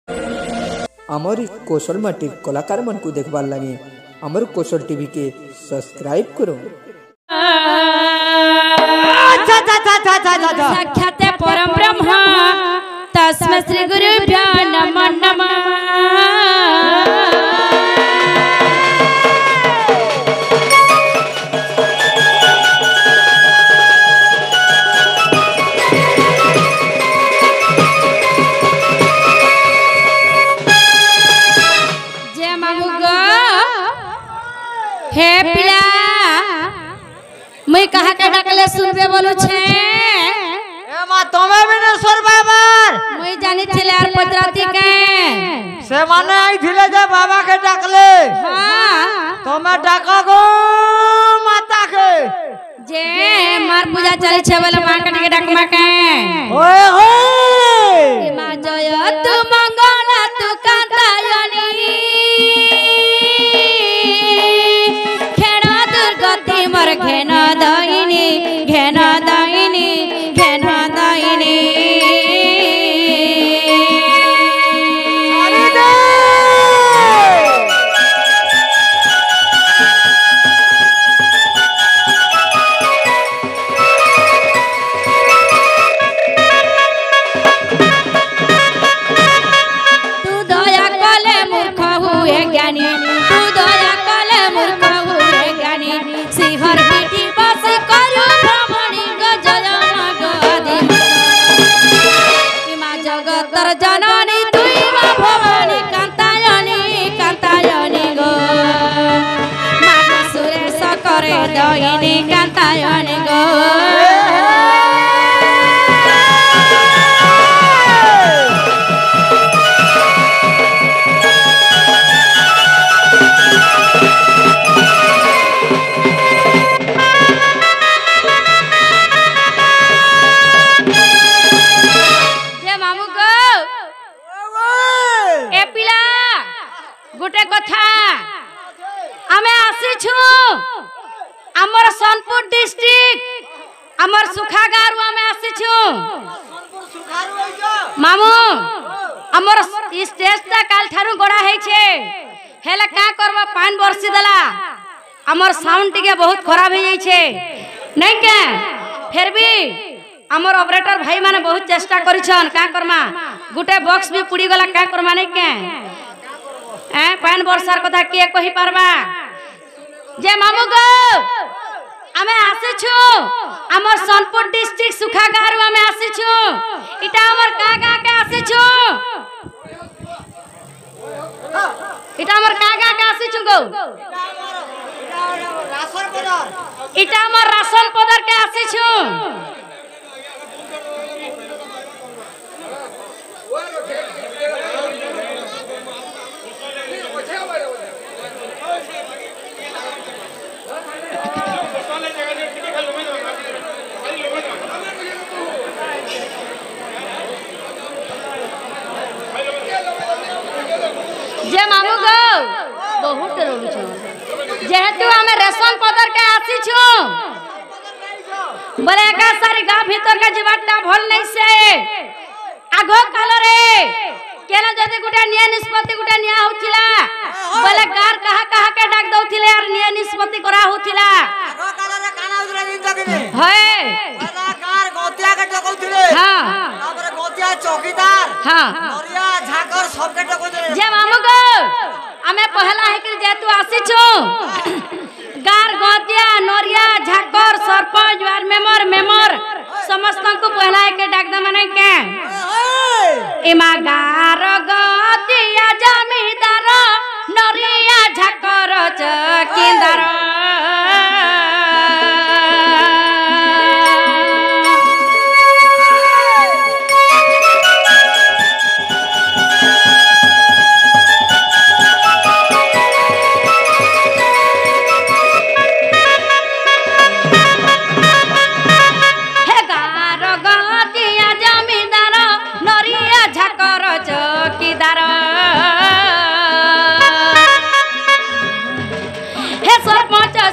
आमर कौशल माटी कलाकार मन को देखबार लगे आमर कौशल टीवी के सब्सक्राइब करो। साक्षात परम ब्रह्म तस्मै श्री गुरुभ्यो नमः नमः। हे पिला मुई कहा के डाकले सुनबे बोलू छे ए मां तमे भी न सरबाबर मुई जानि छिले आर पजराती के से माने आई थिले जे बाबा के डाकले। हां तमे डाका गो माता के जे मार पूजा चले छे वाला मां के डाकमा के ओए होए मां जय तू मंगल तू कांतायनी मोर घेन दाइनी घेन दाइनी घेन दाइनी तू दया कले मूर्ख हुए ज्ञानी तू दया कले मूर्ख हुए ज्ञानी सिंहर पीठी बस करू भ्रमणी गजय मगदी इमा जगतर जननी तुई मा भवानी कांतायनी गो माग सुरेश करे दयनी कांतायनी गो। गोटे कथा आमे आसी छु हमर सोनपुर डिस्ट्रिक्ट हमर सुखागार आमे आसी छु मामू हमर स्टेज ता काल थारु गोड़ा है छे हेला का करबा पान बरसी देला हमर साउंड टिके बहुत खराब हो जाई छे नहीं के फिर भी हमर ऑपरेटर भाई माने बहुत चेष्टा करिछन का करमा गुटे बॉक्स भी पुड़ी गला का करमा नहीं के पान बरसार कथा किए कहि पारबा जे मामू गो आमे आसी छु हमर सोनपुर डिस्ट्रिक्ट सुखागार में आसी छु इटा हमर का के आसी छु इटा हमर का के आसी छु गो इटा हमर राशन पदर के आसी छु जे मामू गो बहुत रोलु छ जेहेतु हमें रेशन पदर के आसी छु बोले का सारी गांव भीतर का जीवाटा भल नहीं से आगो काल रे केना जदी गुटा निया निष्पत्ति गुटा निया होथिला बोले गार कहा के डाक दउथिले और निया निष्पत्ति करा होथिला आगो काल रे काना उजरा दिन जगिने है दादा कार गोतिया के डकौथिले हां तापर गोतिया चौकीदार हां नरिया झाकर सब के डकौथिले जे मामू गो हमें पहला है कि जे तू आसी छु गार गोतिया नरिया झाकर सरपंच वार मेमर समस्त को पहला है के डाक द माने के इमा गार गोतिया जमीदार नरिया झाकर चौकीदार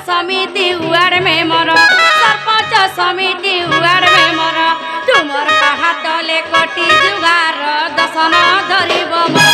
समिति उड़ में मोर सरपंच समिति उड़ में मोर तुमर हाथ ले कटी जुगार दसन धरिब मोर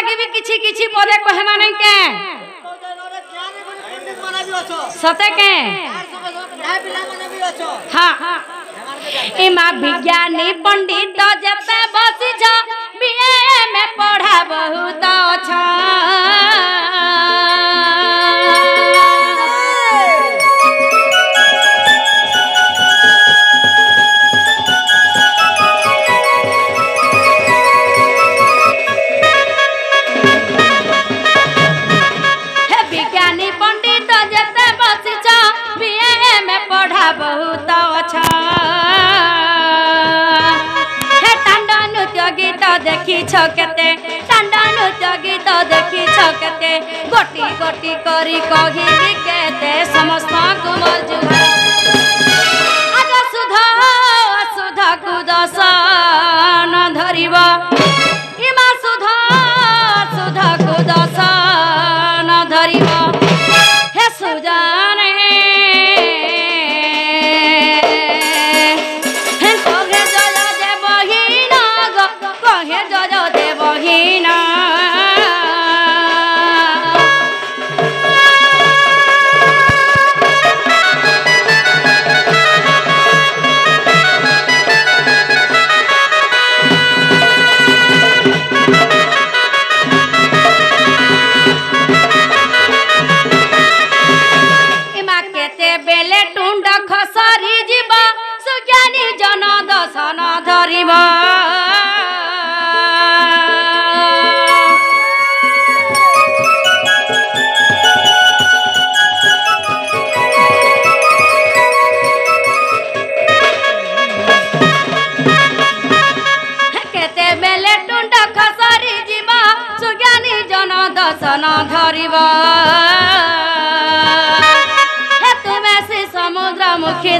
लगे भी किछि किछि पदे कहे माने के सते के हां इमा विज्ञानी पंडित जते बसी छ बीए में पढ़ा बहुत अच्छा बहुत अच्छा हे टांडा नृत्य गीत देखी छकेते टांडा नृत्य गीत देखी छकेते गोटी गोटी करी कही केते समस्त को मजुहा आज सुधा सुधा कुदसन धरिबा इमा सुधा सुधा कुदसन धरिबा हे सुजाने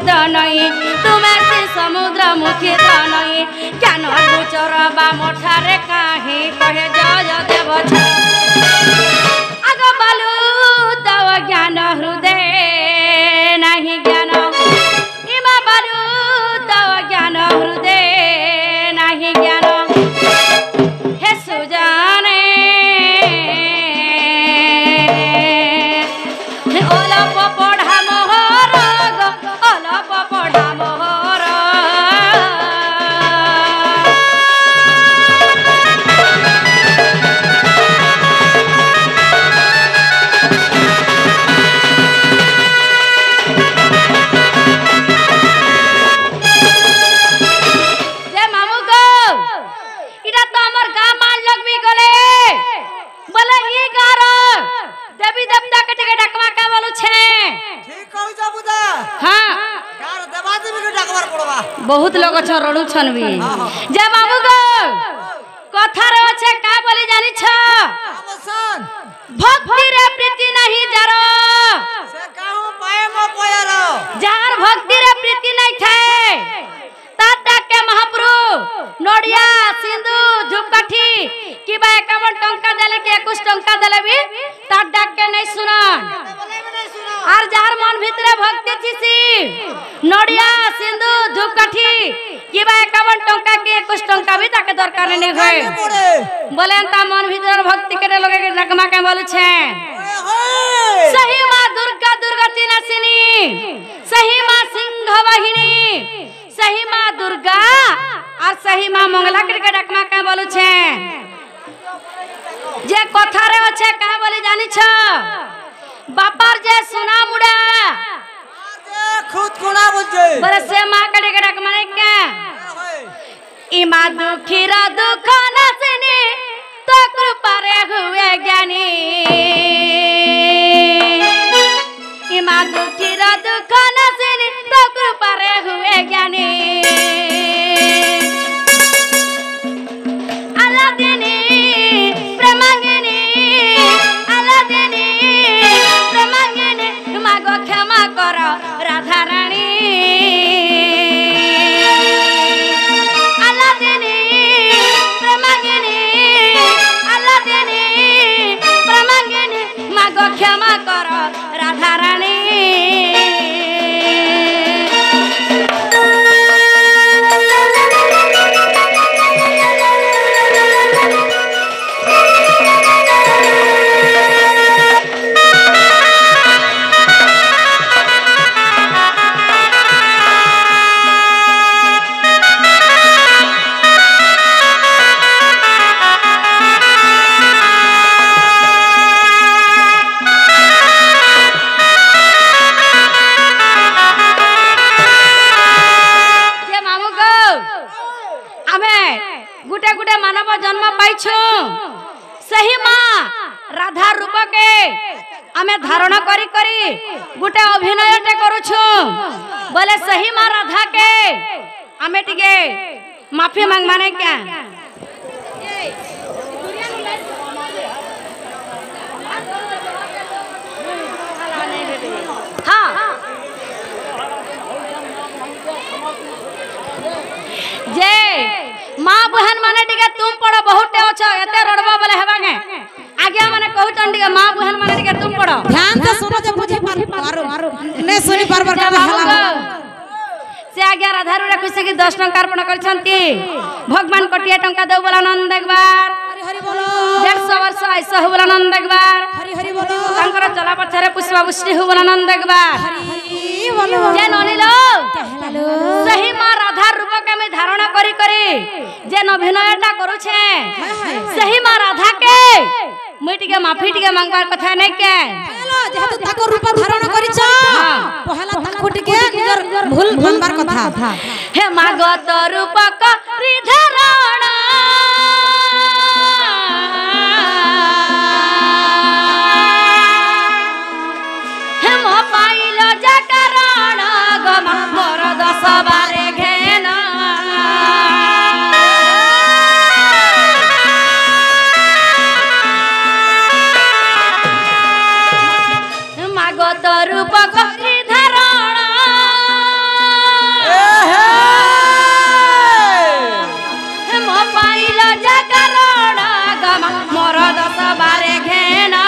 तुम्हें से समुद्र मुखी नहीं ज्ञान गोचर बा मोठारे काहे कहे जय देव आग बालू तव ज्ञान हृदय नहीं ज्ञान इमा बालू तव ज्ञान हृदय नहीं ज्ञान हे सुजाने ओलप पढ़ा मोहर ओलप पढ़ा मोहर जे मामू को इटा तो हमर गांव मान लगबी गले बोले ई गार देवी देवता के टिके डकवा का बोलू छे ठीक कहू जा बुदा हां गार देवा देवी के डकवार पड़वा बहुत लोग छ रडू छन भी जे बाबू गो कथा रे छे का बोली जानि छ अवसान भक्ति रे प्रीति नहीं जरो से कहू पाए मो पयरो जार भक्ति रे प्रीति नहीं थे ताता के महाप्रभु नोडिया सिंधु धूपकाठी कि बा 51 टंका देले के 21 टंका देले भी ताता के नहीं सुनन आर जार मन भितरे भक्ति छिसी नोडिया सिंधु धूपकाठी कि बा 51 टंका के 21 टंका भी ताके दरकार नहीं होय बोले ता मन भितर भक्ति करे लगे के रकमा के बोलू छे सही मां दुर्गा दुर्गति नाशिनी सही मां सिंह वाहिनी सही मां दुर्गा और सही मां मंगला के डकमा का बोलू छे जे कथा रे আছে का बोली जानि छ बापर जे सुना मुड़ा जे खुद कोना बुझे बोले से मां के डकमा ने के इमा दुखी रा दुख नाशिनी तो कृपा रे हुए ज्ञानी इमा दुखी रा दुख नाशिनी तो कृपा रे हुए ज्ञानी आलादिनी प्रेमांगिनी आलादिनी प्रेमांगिनी मागो क्षमा कर राधा रानी आलादिनी प्रेमांगिनी पाइछु सही माँ राधा रूप के आमे धारण करी करी गुटे अभिनय टे करूछु बोले सही माँ राधा के आमे टिके माफी मांग माने क्या हाँ जे माँ बहन माने टिके तुम पढ़ो बहुत अच्छा एते रड़बा बोले हेबा के आगे माने कहउतन टिके माँ बहन माने टिके तुम पढ़ो ध्यान से सुनो जब बुझे पारो ने सुनी बार बार का हला से आज्ञा राधारू रे खुशी की 10 टंका अर्पण करछंती भगवान कोटिया टंका देउ बोला नंद एक बार हरि हरि बोलो 150 वर्ष ऐसा हो बोला नंद एक बार हरि हरि बोलो शंकर चला पछरे पुष्पा पुष्टि हो बोला नंद एक बार हरि बोलो जे ननिलो हेलो सही माँ राधा रूप के में धारणा करी करी जे अभिनयटा करू छे सही माँ राधा के मुई टिके माफी टिके मांगबार कथा नै के हेलो जेतु ताको रूप धारण करिछ पहला ताको टिके निजर भूल मानबार कथा हे मागत रूप करी धारण हे मो पाइल जागरण गमा मोर 10 बारे घेना मागत रूप करी धारण मो पाइल जागरण गमा मोर 10 बारे घेना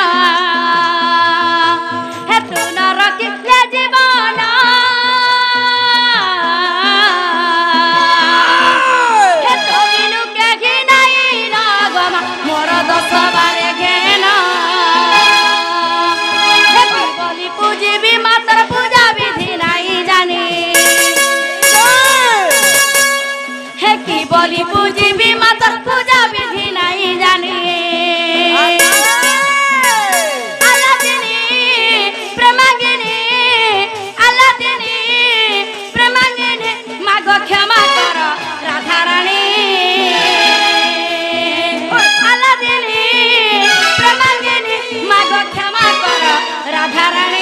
हे तू न रखी जीवन हे तो बिनु के घिनाई न गमा मोर 10 बारे घेना हे बोली पूजी भी मातर पूजा विधि नहीं जानी हे की बोली पूजी भी मातर पूजा विधि नहीं जानी आलादिनी प्रेमांगिनी आलादिनी प्रेमांगिनी मागो क्षमा कर राधा रानी आलादिनी प्रेमांगिनी मागो क्षमा कर राधा रानी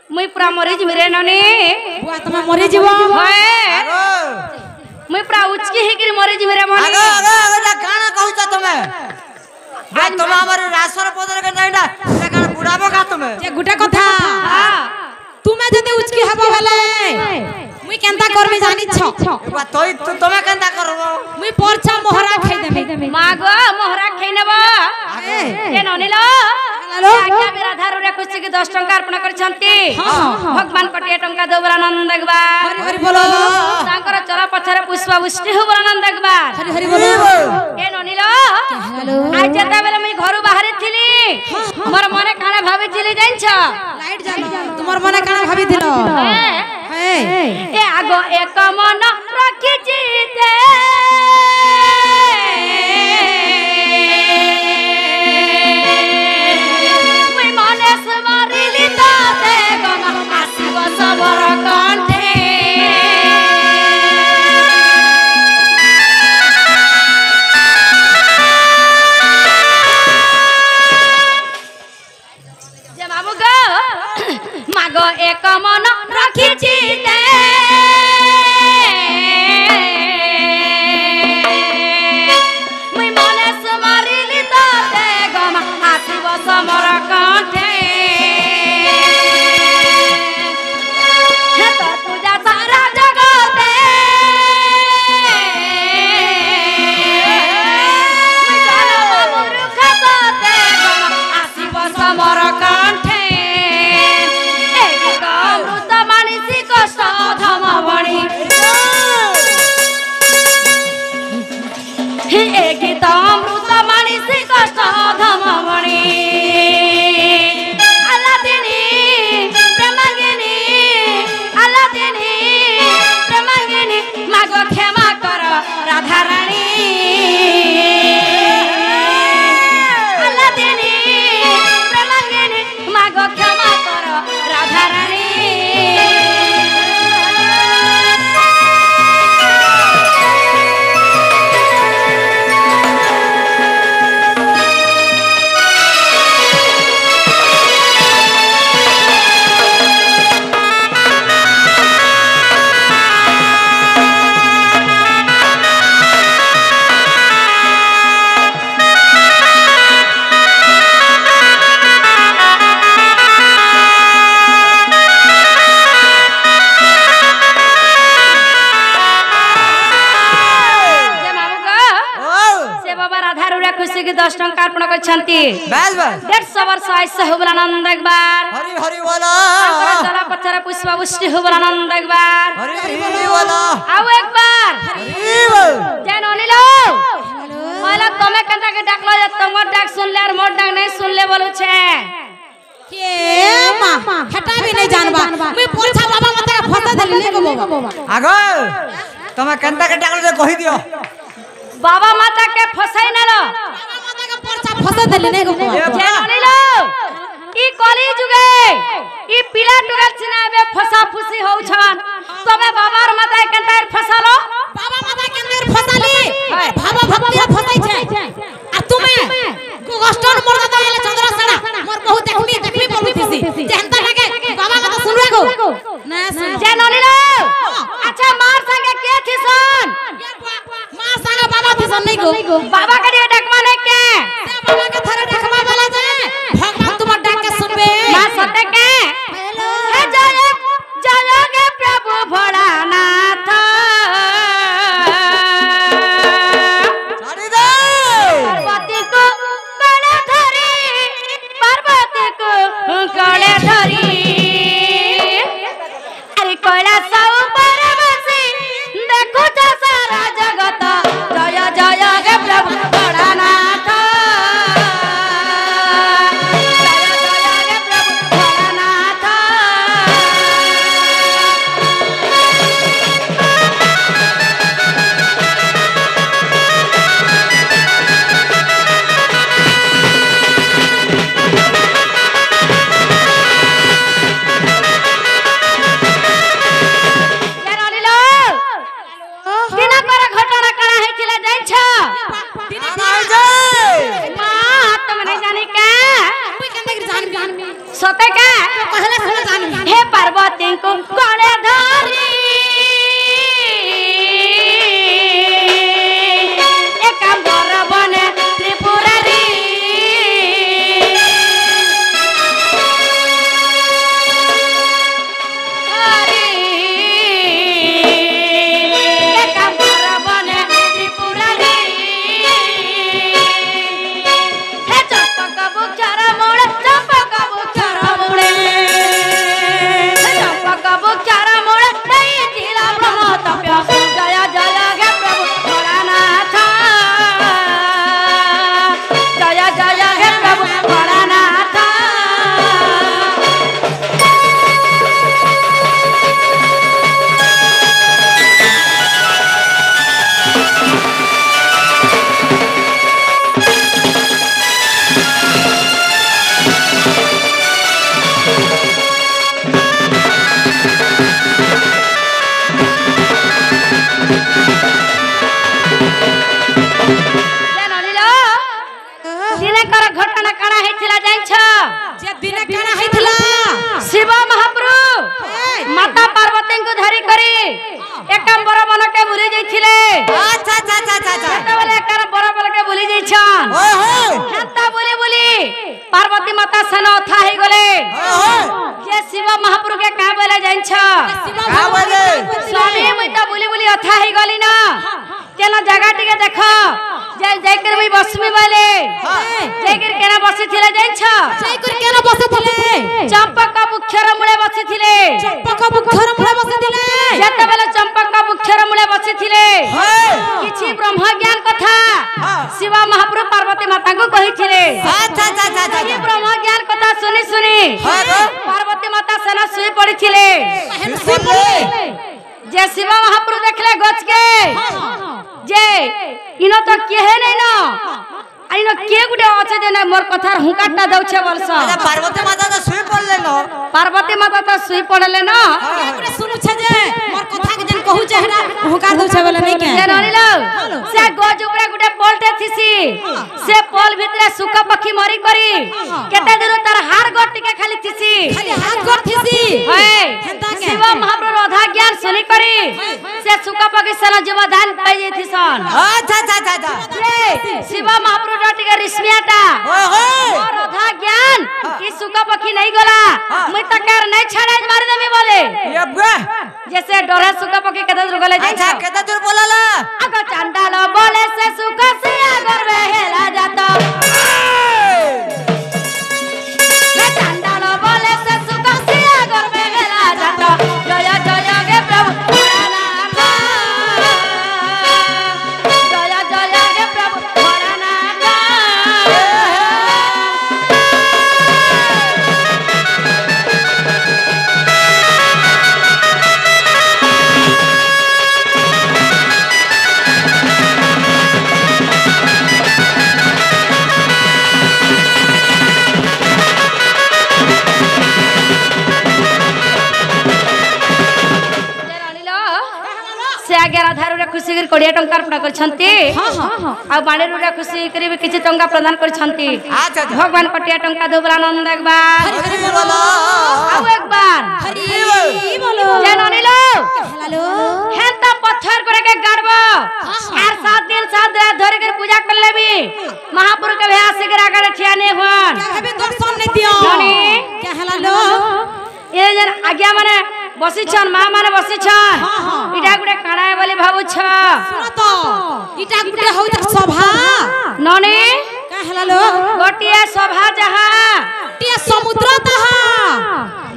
मुई पूरा मरी जिमि रे ननी बुआ तमे मरि जीवो होए मुई पूरा उचकी हिगिर मरी जिमि रे मनी आगे आगे आगे ना गाना कहूचा तमे आज तुम हमर रासर पदर के नैडा से गाना बुढ़ाबो का तमे जे गुटा कथा हां तुमे जदि उचकी हबो भेले मुई केनता करबे जानि छ बा तोई तमे केनता करबो मुई परछा मोहरा खाइ देबे मागो मोहरा खैनबो के ननिलो हेलो आज्ञा राधा रे खुशी की 10 टंका अर्पण करछंती भगवान कोटिया टंका देबरा नंद एक बार हरि हरि बोलो शंकर चला पछरे पुष्पा पुष्टि हो बोला नंद एक बार हरि हरि बोलो के ननिलो हेलो आज जता बेले मुई घरु बाहरी थिली मोर मने काने भाबी चिली जाइछ लाइट जानो तुमर मने काना भाबी दिलो हे ए आगो एक मन रखी जीते मुई मने स्मरिली ताते गमा आसीब सबर कंठे जे बाबू गो मागो एक मन रखी जीते मुई मने स्मरिली ताते गमा आसीब समर कंठे हे तो पूजा सारा जगते मुई चलो मुरुख ताते गमा आसीब समर कंठे के 10 टंका अर्पण करछंती बस बस 150 वर्ष आयुष्य होबला आनंद एक बार हरि हरि बोला चला पचरा पुष्पावृष्टि होबला आनंद एक बार हरि हरि बोला आओ एक बार हरि बोल जय ननिलो पहला तमे कंटा के डाकलो जे तमर डाक सुन ले और मोर डाक नहीं सुन ले बोलू छे के मां हटा भी नहीं जानबा मैं पोरछा बाबा माता के फसा देली नहीं गो बाबा आगो तमे कंटा के डाकलो जे कहि दियो बाबा माता के फसाई न लो बाबा माता के पोरछा फसा देली नहीं गो बाबा जय ननिलो ई कली जुगे ई पीला टुगल चिनाबे फसा फुसी होउ छन तमे बाबा और माता के कंटा फसालो बाबा माता के अंदर फसाली बाबा भक्ति फसाई छे आ तुमे गोस्टन मोर दादा एले चंद्रसेना मोर बहुत देखबी बोलुतीसी जेहंता के बाबा माता सुनवे गो ना सुन जय ननिलो अच्छा मार संगे के थिसन मां संगे बाबा थिसन नहीं गो बाबा के लिए डकमा नहीं के बाबा के थारे देखबा वाला जे भगवान तुम्हार डाक के सुनबे मां सते के हे जय जय के प्रभु भोलानाथ छाड़ी दे पार्वती को गले धरी पार्वती को गले धरी अरे कोयला सब पर बसी देखो तो सारा जगत जय जय हे प्रभु भोलानाथ जय जय हे प्रभु भोलानाथ दिनकर घटना करा हेतिला जाय छ आइ जे मां तुम नहीं जानी का कोई कंदे के जान सते का पहले सुन जान हे पार्वती को गले धरी एकांबर बने त्रिपुरारी एकांबर बने त्रिपुरारी हे चंपक बुक्षर मूले चंपक बुक्षर मूले हे चंपक बुक्षर मूले नहीं जिला ब्रह्म तप्य जय जय हे प्रभु भोलानाथ जय जय हे प्रभु भोलानाथ जय ननिलो दिनकर घटना काना हेतिला जाय छ जे दिने काना हैथला शिव महाप्रभु माता पार्वती को धरी करी एकांबर बन के भूली जाइथिले अच्छा अच्छा अच्छा अच्छा सेतबेले एकर बर बन के भूली जाय छन ओहो हेता बोली बोली पार्वती माता सन अथा हे गले ओहो जे शिव महाप्रभु के का बोले जाय छ का बोले स्वामी मुई तो बोली बोली अथा हे गली ना केना जगह टिके देखो जे जयकर मुई बसमी बोले जयकर केना बसी थिले जाय छ जय कर केना बसथिले चंपक बुक्षर मूले बसी थिले चंपक बुखर मुळे बसथिले जेतेबेले चंपक बुक्षर मूले बसी थिले हाय किछि ब्रह्म ज्ञान कथा शिव महाप्रभु पार्वती माता को कहिथिले अच्छा अच्छा अच्छा ये ब्रह्म ज्ञान कथा सुनी सुनी पार्वती माता सेना सुई पड़िथिले जे शिव महाप्रभु देखले गच के जे इनो तो केहे नै न आइनो के गुडे अछि जे न मोर कथार हुकाटा दउ छे वर्ष अच्छा पार्वती माता तो सुई पड़ले न पार्वती माता तो सुई पड़ले न एकरे सुनु छे जे मोर कथा के जन कहू छेरा हुकार दउ छे बोले नै के से ननिलो से गज ऊपर गुडे पोलटे थिसी से पोल भितरे सुख पक्षी मरी करी केते दिन तार हार गट्टी के खाली थिसी खाली हाथ कर थिसी है हेता के शिव महाप्रभु राधा ज्ञान सुनी करी से सुख पक्षी सन जीवदान पाई जेथिसन अच्छा अच्छा अच्छा शिव महाप्रभु टिके रिश्मियाटा ओहो राधा ज्ञान की सुख पक्षी नहीं गला मैं तकर नहीं छाड़े मार देमी बोले ये बुआ जैसे डोरा सुख पक्षी केते दूर गले जाय अच्छा केते दूर बोलाला अगर चंडाल बोले से सुख से अगर वेला जाता आज्ञा राधारू रे खुशी कर 20 टंका अर्पण करछंती आ बाणीरू रे खुशी करी भी किछि टंका प्रदान करछंती भगवान कटिया टंका दोबरानंद एक बार आओ एक बार हरि बोलो जन अनिलो हेलो हेता पत्थर करे के गाड़बो यार 7 दिन 7 रात धरे कर पूजा कर लेबी महापुर के भया सिगरा करे ठियाने होन क्या हेबे दर्शन ने दियो क्या हेलो ये जन आज्ञा माने बसी छन मां माने बसी छन इटा गुडे काणाय बोली भाबु छ सुनो तो इटा गुटे होई त सभा नने का हेलो गोटिया सभा जहा टिया समुद्र तहा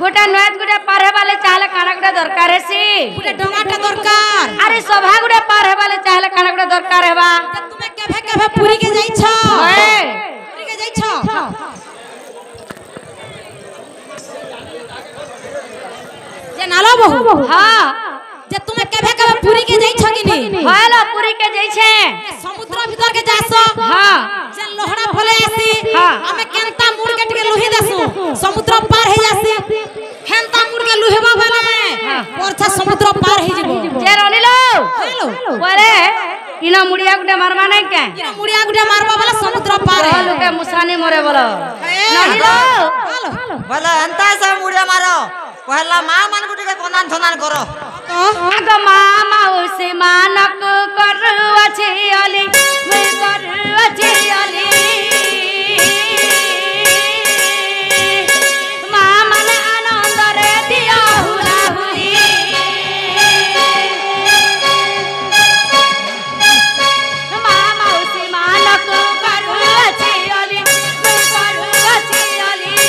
गोटा नयत गुडे पार हेबाले चाहले काना गुडे दरकार हेसी गुटे डंगाटा दरकार अरे सभा गुडे पार हेबाले चाहले काना गुडे दरकार हेबा तुमे केभे केभे पुरी के जाई छ पुरी के जाई छ जे नालो बहु हां जे तुमे केभे केभे पुरी के जाई छ कि नहीं हालो पुरी के जाई छे समुद्र भीतर के जासो हां जे लोहड़ा भले आसी हां हमें केनता मुड़ के टिके लोही देसु समुद्र पार हे जासी हेनता मुड़ के लोहेबा बने परछा समुद्र पार हे जिवो जे रनिलो हेलो बोले इना मुड़िया गुडे मारबा नै के इना मुड़िया गुडे मारबा वाला समुद्र पार है लोके मुसानी मोरे बोलो नहिलो हेलो बोला एंता से मुड़िया मारो पहला मां मन गुटी के कोनान थनान करो आगो मामा उसे मानक करवा छे अली मैं करवा छे अली मामा ने आनंद रे दिया हुला हुली मामा उसे मानक करवा छे अली मैं करवा छे अली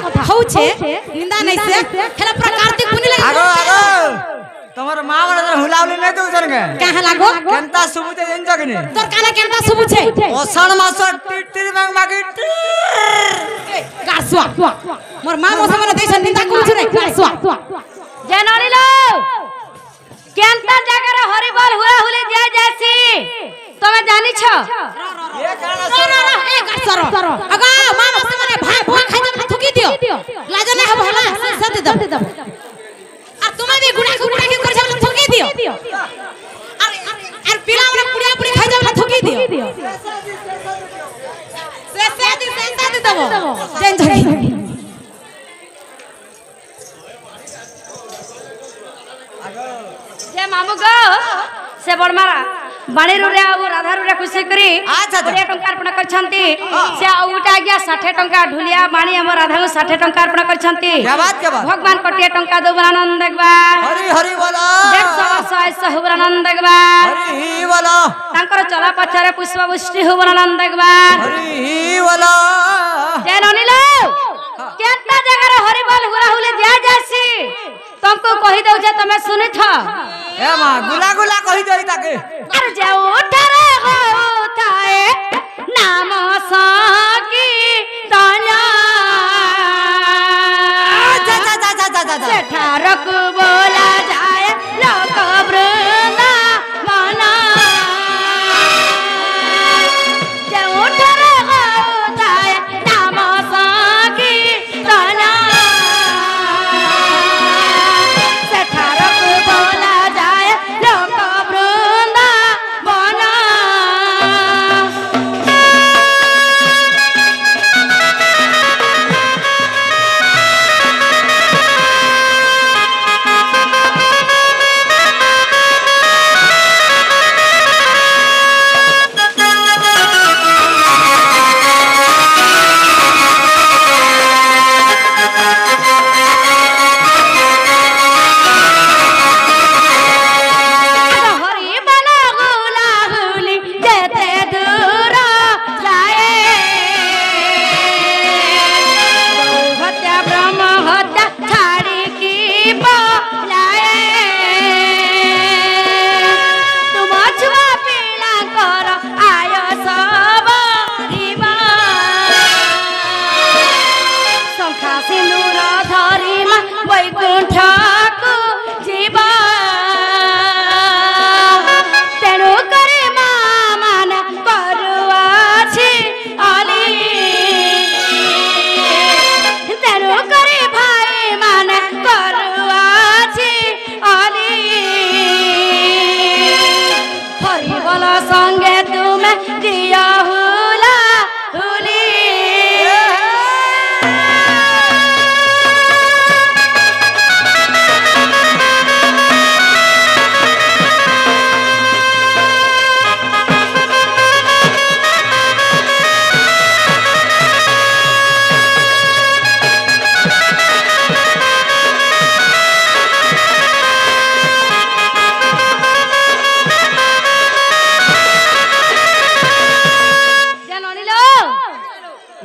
निंदा नहीं से हेला प्रकारती कुनी लगे आगो आगो तमर मां वाला हुलावली नै दउ जन के काहे लागो केनता सुबुते जन जगने तोर काला केनता सुबु छे ओसण मास टिटिर मांग मागी गासवा मोर मां मोसे माने देछ निंदा कुछ नै गासवा जननी लो केनता जगह रे हरिबल हुआ हुले जा जासी तमे जानि छ ये कारण ए गासर अगा मां मोसे माने भाई बुआ खाइ दे थुकी दियो लाज नै हब हला सद दे आ तुमे भी गुडा गुडा के कर छले थुकी दियो और पिला हमरे पुड़िया पुड़ी खाइ दे थुकी दियो से दे दबो जन जगी जे मामू गो से बड़मारा बाणी रुरे आ राधा रुरे खुशी करी अच्छा 20 टंका अर्पण करछंती से उटा गया 60 टंका ढुलिया बाणी हम राधा को 60 टंका अर्पण करछंती क्या बात भगवान कटिया टंका देबो आनंद देखबा हरि हरि बोला 100 वर्ष होबो आनंद देखबा हरि बोला तांकर चला पछारे पुष्प वृष्टि होबो आनंद देखबा हरि बोला जे ननिलो केतना जगह रे हरि बोल हुरा हुले जा जासी तुमको कहि दउ जे तमे सुनि छ ए मां गुला गुला कहि दई ताके अरे जे उठरे होताए नाम साकी ताना जा जा जा जा जा से ठारक बोला जाए लोक वृंदा मना जे उठरे होताए नाम साकी ताना से ठारक बोला जाए लोक वृंदा मना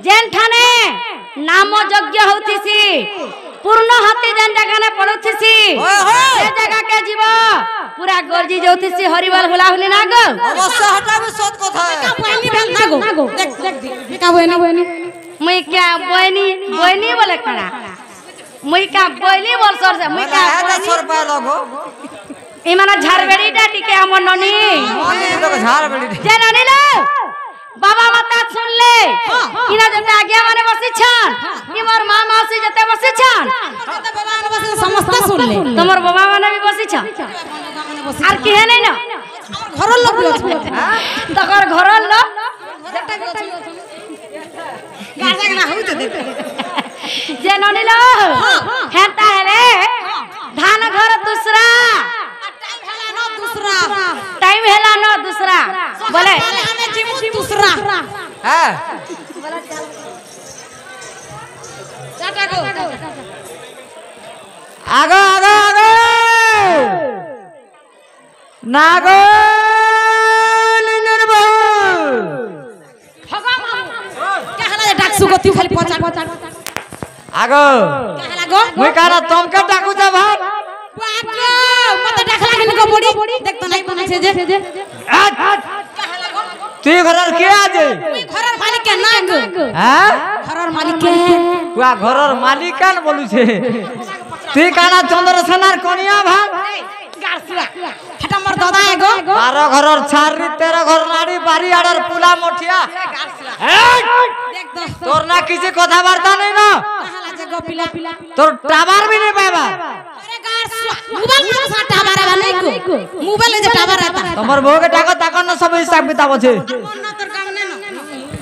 जेन ठाने नाम यज्ञ होतिसी पूर्ण हाथी जेन जगह ने पड़ुथिसी से जगह के जीव पूरा गरजी जोतिसी हरिबल हुला हुली ना गो अवश्य हटाबे सत कथा है बहनी भेल ना गो देख का बहनी मुई क्या बहनी बोले खड़ा मुई का बोली बोल सर से मुई का है सर पे लगो ई माने झारबेड़ी डाटी के हमर ननी तो झारबेड़ी जे ननी लो बाबा माता सुन ले इना जते आज्ञा माने बसी छन ई मोर मां मौसी जते बसी छन बाबा माने बसी समस्त सुन ले तमर बाबा माने भी बसी छन आर के नहीं ना घर लोग भी अछि तकर घर लो गाजा ना होई दे जे ननी लो हेता हेले धान घर दूसरा टाइम हेला न दूसरा बोले हमें जीव दूसरा है चाटा गो आगो आगो आगो नागो लिंगर बहु भगा मामू क्या हला डाक सुगति खाली पचा आगो क्या हला गो मुई कारा तुमके डाकू जा भाग आगो मत डाकला के को बड़ी देख तो नहीं बने छे जे क्या हला गो तू घरर के आजे घरर मालिक के नाग हैं घरर मालिक के हुआ घरर मालिक कान बोलू छे तू काना चंद्रसेनार कनिया भाग गारसुआ हटा मोर दादा एगो बारो घरर छारी तेरा घर नाड़ी बारी आडर पुला मोठिया देख तो तोर ना किसी कथा वार्ता नहीं ना हला जे गो पिला तोर टावर भी नहीं पाएबा अरे गारसुआ मोबाइल में सा टावर आवा नहीं को मोबाइल जे टावर रहता तमर भोग के टाका ताकन न सब हिसाब किताब छे ना तोर काम ने ना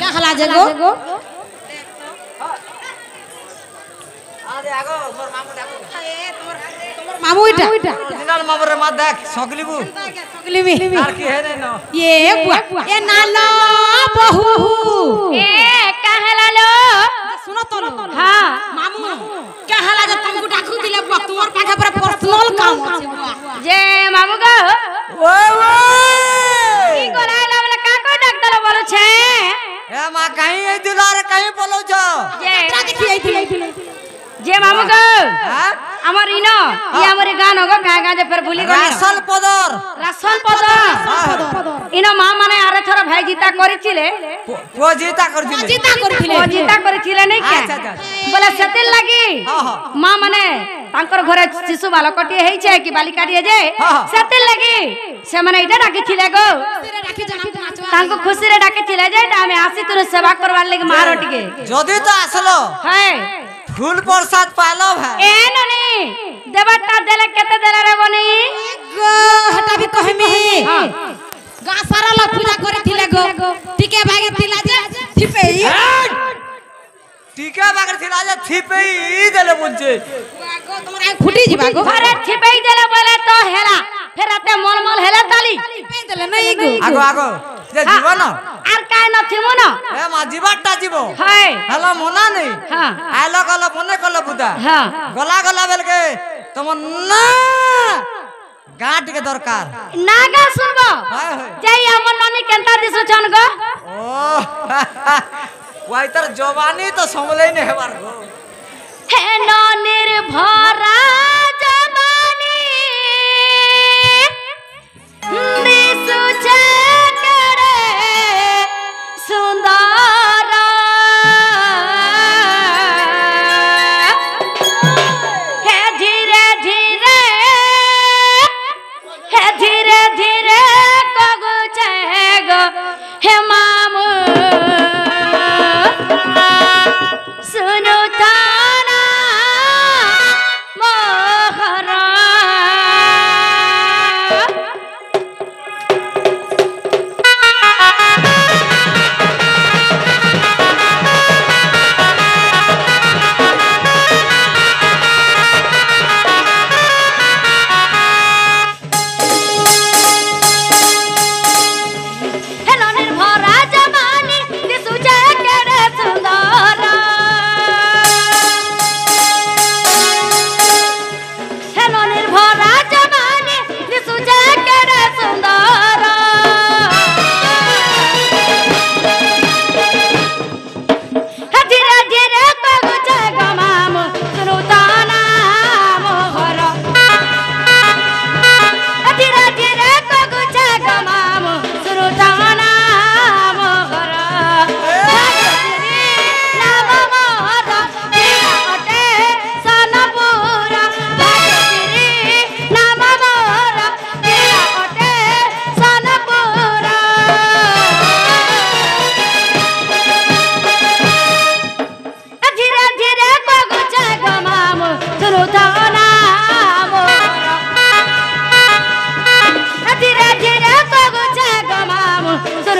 क्या हला जे गो आदे आगो मोर मामू डाकू ए तोर मामू इटा दिनाल मामू रे मा देख सकलीबू सकली में आर की है नहीं ना ये बुआ ये नालो बहू ए कहला लो सुनो तो हां मामू क्या हला जे तुमको डाकू दिले बुआ तुम्हार पाखा पर पर्सनल काम আছে बुआ जे मामू गो ओए ई ओए गोलाला वाला का को डाक दलो बोलो छे ए मां कहीं ए दुलार कहीं बोलो छ जे देखी आई थी जे मामू गो हां हमर इनो ई हमर गान होगो का गा जे फिर भूली गनी रासल पदर रासन पद इनो मां माने आरे थोर भाई जीता करिथिले वो जीता कर दिले जीता करथिले ओ जीता करिथिले नै के अच्छा, अच्छा। बोले सेतिल लागी हां हां मां माने तांकर घरे शिशु बालकटी हेइ छे कि बालिकाटी जे हाँ। सेतिल लागी से माने इटा डाकिथिले गो राखी जना नाचवा तांको खुशी रे डाकिथिले जे आमे आसी तुर सेवा करवार लागि मारोटिके जदी तो आसलो है फूल प्रसाद पालो भाई ए ननी देवता देले केते देले रे बनी गो हटा भी कहमी गा सारा लोग पूजा करथिले गो टिके भागे थिला जे थिपेई टीका बागर थिला जे थिपेई देले बुझे गो तोरा फुटी जिबा गो अरे छिपई देले बोले तो हेला फिर आते मोल हेला ताली थिपेई देले नहीं गो आगो आगो जे जीवन आर काय न थिमो न ए मा जीवाटा जीवो है हेलो मोना नहीं हां आलो गलो मने कलो बुदा हां गला गला बेल के तुम ना गांठ के दरकार नागा सुनबो हाय हाय जई हमर ननी केनता दिसु छन गो ओ वाई तर जवानी तो संभले नहीं हेबार गो हे न निर्भरा जवानी दिसु छकड़े सुंदर हे धीरे धीरे कगु छेगो हे मामू सुनु थाना मोहरा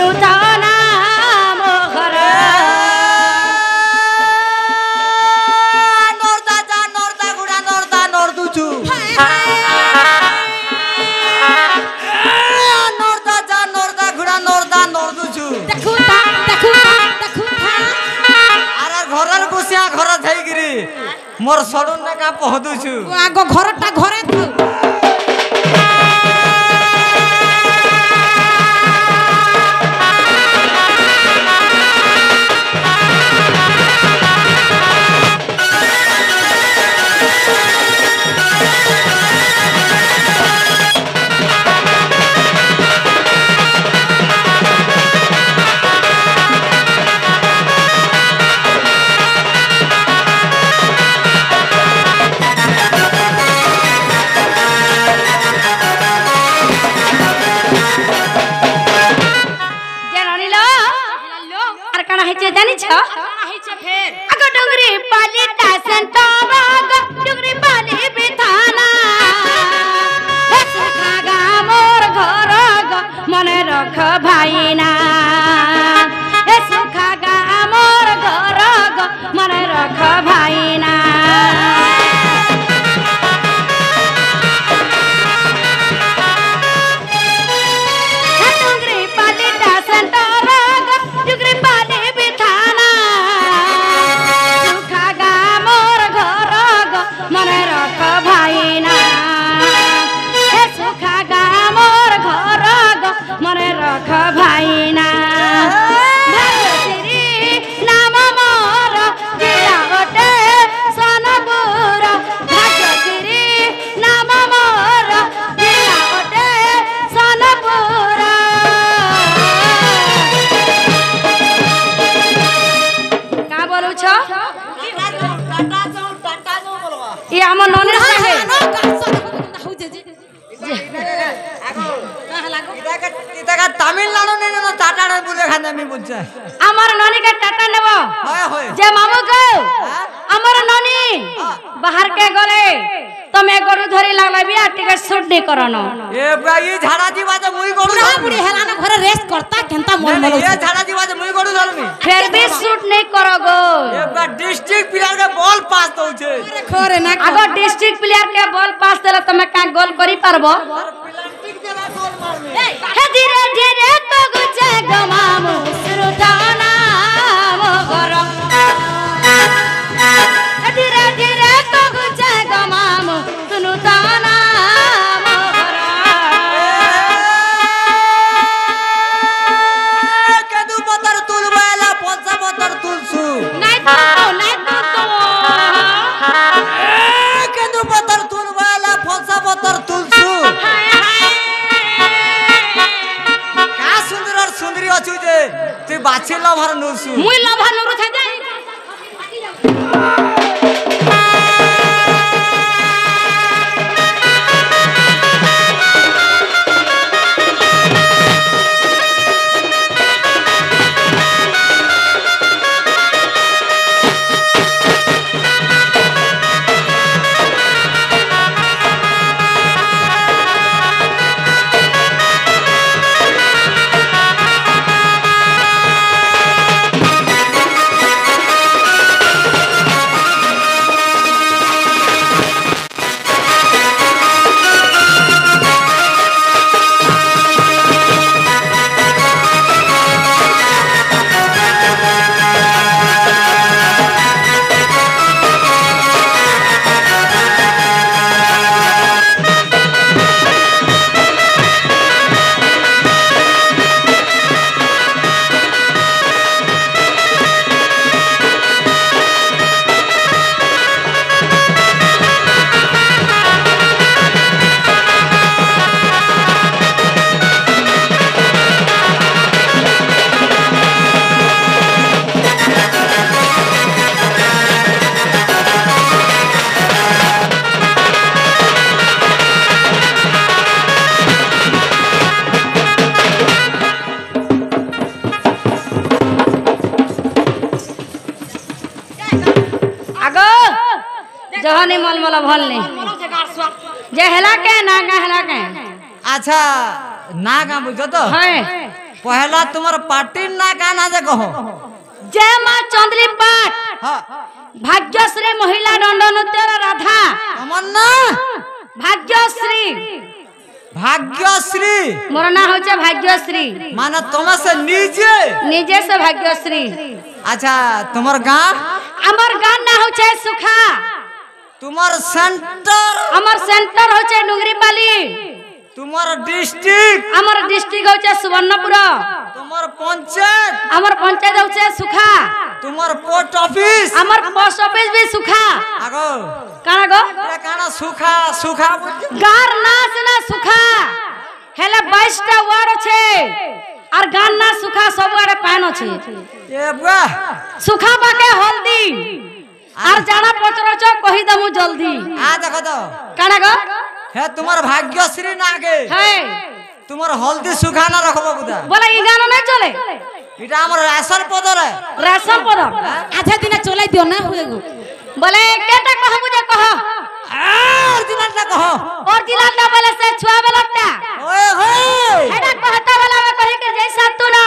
सुनु ताना मोहर नर्दा जा नर्दा गुडा नर्दा नर्दुछु नर्दा जा नर्दा गुडा नर्दा नर्दुछु अरे घरर बसिया घर थैगिरी मोर सडुन ना का पहदुछु आगो घरटा घरे जानी छ अगो डुंगरी पाली टासन टबाग डुंगरी पाली बिथाना हे सुखागा मोर घर ग मने रख भाइना हे सुखागा मोर घर ग मने रख भाइना हे डुंगरी पाली टासन टबाग डुंगरी पाली मने रख भाइना हे सुखागा मोर घर ग मने रख भाइना भागश्री नाम मोर जिलावटे सोनपुर भागश्री नाम मोर जिलावटे सोनपुर का बोलू छ ये हमर नोनर संगे इताका तमिलनाडु ने न टाटा ने बुले खाने में बुझे हमर नोनी के टाटा नेबो होय जे मामू को हमर नोनी बाहर के गले तमे गरु धरी लागला बिया टिकट शूट नहीं करनो ए भाई झाड़ा जीवा जे मुई गडु बुढ़ा बुढ़ी हेला ना घरे रेस्ट करता केनता मन मलो ये झाड़ा जीवा जे मुई गडु धरमी फिर भी शूट नहीं करोगो ए बा डिस्ट्रिक्ट प्लेयर के बॉल पास दउ छे अरे खोरे ना अगर डिस्ट्रिक्ट प्लेयर के बॉल पास देला तमे का गोल करी पारबो प्लास्टिक देला गोल मारमी हे धीरे धीरे तो गुचे गमामु सुरुताना मोगर हे धीरे धीरे तो गुचे गमामु सुनुताना मोगर केदु पतर तुलबाला पंचा पतर तुलसु नहीं तो केदु पतर तुलबाला पंचा पतर तुलसु का सुंदर और सुंदरी अछु जे तू बाछी लभर नुसु मुई लभा नुरु छ जाई जहनी मलमल भलनी जे हेला के ना गा हेला के अच्छा ना का बुझो तो है पहला तुम्हार पार्टी ना गाना जे कहो। जय मां चंद्री पाठ, हां भाग्यश्री महिला दंड नृत्य राधा, तमन्ना भाग्यश्री, भाग्यश्री मोर ना होचे भाग्यश्री, माने तुम से निजे से भाग्यश्री। अच्छा तुम्हार गांव? अमर गान ना होचे सुखा। तुम्हार सेंटर? अमर सेंटर होचे डुंगरीपाली। तुम्हार डिस्ट्रिक्ट? अमर डिस्ट्रिक्ट होचे सुवर्णपुर। तुम्हार पंचायत? अमर पंचायत होचे सुखा। तुम्हार पोस्ट ऑफिस? अमर पोस्ट ऑफिस भी सुखा। आगो काना गो काना सुखा सुखा गार नाच ना सुखा हेले 22 टा वार छे और गान ना सुखा सब आरे पान छे। ए बुआ सुखा बाके हल्दी और जाना पचरच कहि दमु जल्दी। आ देखो तो काना गो हे तुम्हार भाग्यश्री नागे है तुम्हार हल्दी सुखा ना रखबो बुदा। बोला ई गाना नहीं चले इटा हमर राशन पदर है। राशन पद आधे दिन चलाई दियो ना हुए गो। बोले केटा कह मुझे कह ओरिजिनल ना कहो। ओरिजिनल ना बोले से छुआ बेलटा ओए होए हेडा कहता वाला में कहि के जैसा तू ना